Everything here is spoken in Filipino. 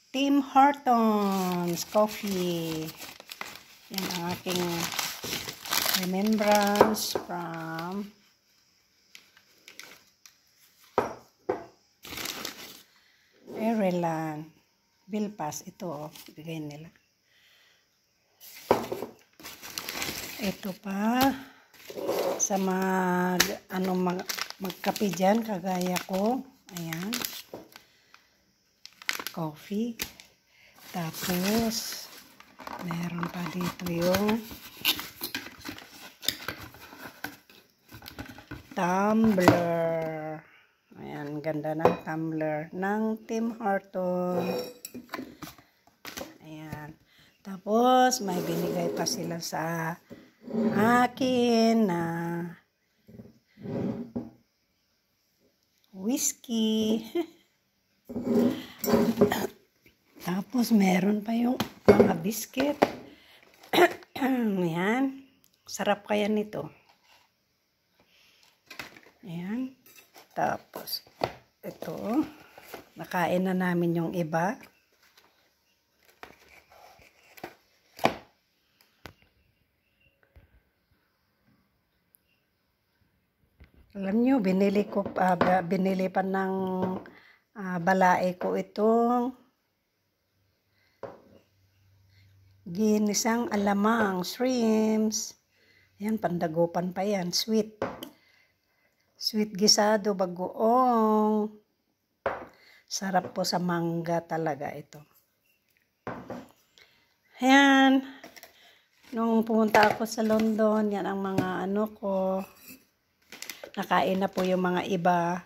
Tim Hortons Coffee. Yan ang aking remembrance from Ireland. Belfast. Ito, bigay nila. Ito pa sa magkape dyan, kagaya ko. Ayan. Coffee. Tapos, meron pa dito yung tumbler. Ayan, ganda ng tumbler ng Tim Hortons. Ayan. Tapos, may binigay pa sila sa akin na whiskey. Tapos, meron pa yung mga biscuit. Ayan. Sarap kaya nito. Ayan. Tapos, ito. Nakain na namin yung iba. Alam nyo, binili pa ng balae ko itong ginisang alamang, shrimps. Ayan, pandagupan pa yan. Sweet. Sweet gisado, bagoong. Sarap po sa mangga talaga ito. Ayan. Nung pumunta ako sa London, yan ang mga ano ko. Nakain na po yung mga iba.